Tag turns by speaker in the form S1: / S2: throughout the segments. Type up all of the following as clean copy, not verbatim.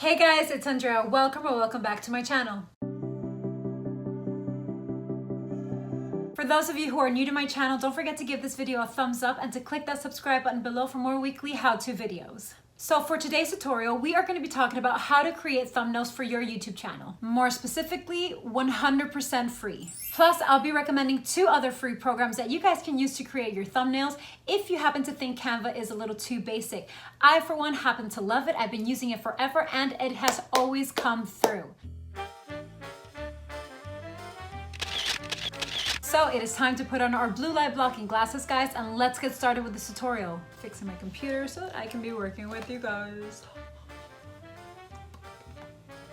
S1: Hey guys, it's Andrea. Welcome back to my channel. For those of you who are new to my channel, don't forget to give this video a thumbs up and to click that subscribe button below for more weekly how-to videos. So for today's tutorial, we are going to be talking about how to create thumbnails for your YouTube channel. More specifically, 100% free. Plus, I'll be recommending 2 other free programs that you guys can use to create your thumbnails if you happen to think Canva is a little too basic. I, for one, happen to love it. I've been using it forever and it has always come through. So it is time to put on our blue light blocking glasses, guys, and let's get started with this tutorial. Fixing my computer so that I can be working with you guys.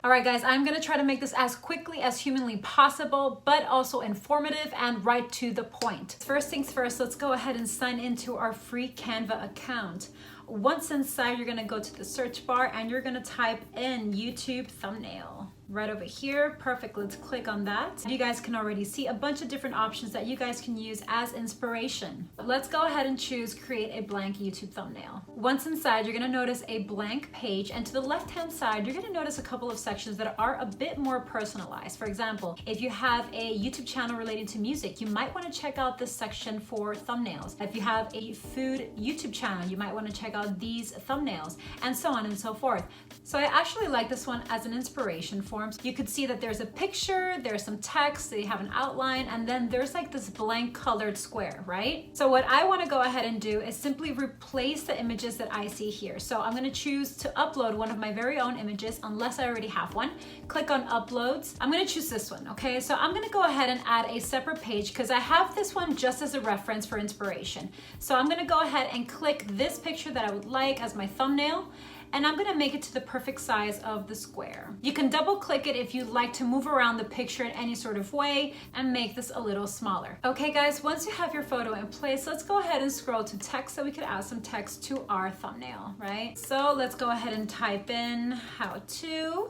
S1: All right, guys, I'm gonna try to make this as quickly as humanly possible, but also informative and right to the point. First things first, let's go ahead and sign into our free Canva account. Once inside, you're gonna go to the search bar and you're gonna type in YouTube thumbnail. Right over here, perfect, let's click on that. You guys can already see a bunch of different options that you guys can use as inspiration. Let's go ahead and choose create a blank YouTube thumbnail. Once inside, you're gonna notice a blank page, and to the left-hand side, you're gonna notice a couple of sections that are a bit more personalized. For example, if you have a YouTube channel relating to music, you might wanna check out this section for thumbnails. If you have a food YouTube channel, you might wanna check out these thumbnails, and so on and so forth. So I actually like this one as an inspiration form. You could see that there's a picture, there's some text, they have an outline, and then there's like this blank colored square, right? So what I want to go ahead and do is simply replace the images that I see here. So I'm going to choose to upload one of my very own images, unless I already have one. Click on uploads. I'm going to choose this one, okay? So I'm going to go ahead and add a separate page because I have this one just as a reference for inspiration. So I'm going to go ahead and click this picture that I would like as my thumbnail, and I'm gonna make it to the perfect size of the square. You can double click it if you'd like to move around the picture in any sort of way and make this a little smaller. Okay guys, once you have your photo in place, let's go ahead and scroll to text so we could add some text to our thumbnail, right? So let's go ahead and type in how to,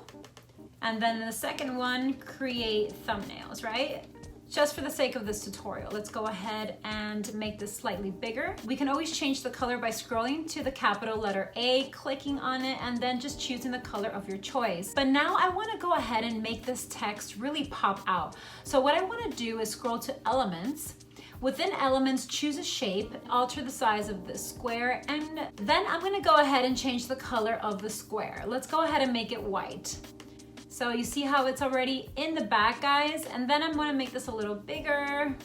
S1: and then the second one, create thumbnails, right? Just for the sake of this tutorial, let's go ahead and make this slightly bigger. We can always change the color by scrolling to the capital letter A, clicking on it, and then just choosing the color of your choice. But now I want to go ahead and make this text really pop out. So what I want to do is scroll to elements. Within elements, choose a shape, alter the size of the square, and then I'm going to go ahead and change the color of the square. Let's go ahead and make it white. So you see how it's already in the back, guys? And then I'm gonna make this a little bigger.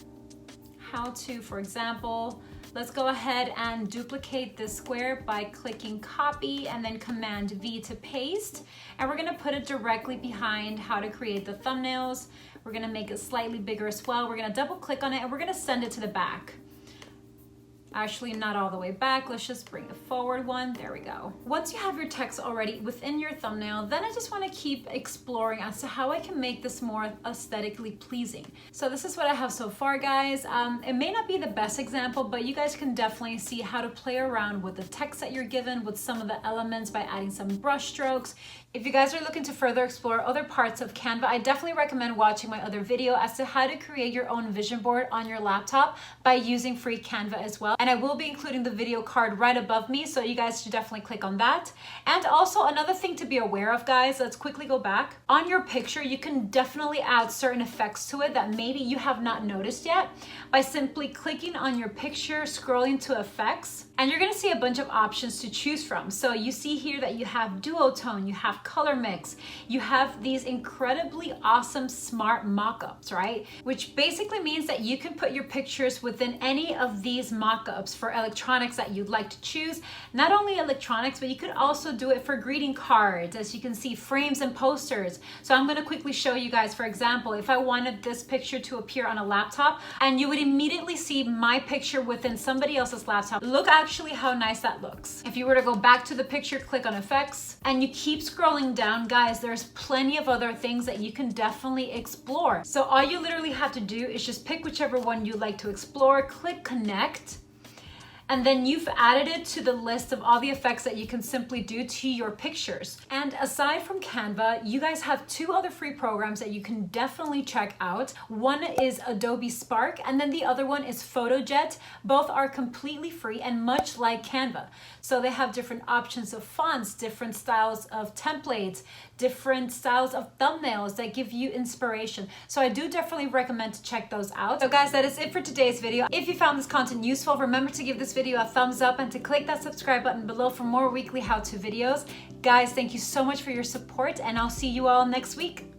S1: How to, for example, let's go ahead and duplicate this square by clicking copy and then Command V to paste. And we're gonna put it directly behind how to create the thumbnails. We're gonna make it slightly bigger as well. We're gonna double click on it and we're gonna send it to the back. Actually, not all the way back. Let's just bring it forward one. There we go. Once you have your text already within your thumbnail, then I just want to keep exploring as to how I can make this more aesthetically pleasing. So this is what I have so far, guys. It may not be the best example, but you guys can definitely see how to play around with the text that you're given, with some of the elements by adding some brush strokes. If you guys are looking to further explore other parts of Canva, I definitely recommend watching my other video as to how to create your own vision board on your laptop by using free Canva as well. And I will be including the video card right above me, so you guys should definitely click on that. And also another thing to be aware of, guys, let's quickly go back. On your picture, you can definitely add certain effects to it that maybe you have not noticed yet by simply clicking on your picture, scrolling to effects, and you're gonna see a bunch of options to choose from. So you see here that you have duotone, you have color mix, you have these incredibly awesome smart mock-ups, right? Which basically means that you can put your pictures within any of these mock-ups for electronics that you'd like to choose. Not only electronics, but you could also do it for greeting cards, as you can see, frames and posters. So I'm gonna quickly show you guys, for example, if I wanted this picture to appear on a laptop, and you would immediately see my picture within somebody else's laptop. Look actually how nice that looks. If you were to go back to the picture, click on effects, and you keep scrolling down, guys, there's plenty of other things that you can definitely explore. So all you literally have to do is just pick whichever one you like to explore, click connect, And then you've added it to the list of all the effects that you can simply do to your pictures. And aside from Canva, you guys have two other free programs that you can definitely check out. One is Adobe Spark, and then the other one is PhotoJet. Both are completely free and much like Canva. So they have different options of fonts, different styles of templates, different styles of thumbnails that give you inspiration. So I do definitely recommend to check those out. So guys, that is it for today's video. If you found this content useful, remember to give this video a thumbs up and to click that subscribe button below for more weekly how-to videos. Guys, thank you so much for your support, and I'll see you all next week.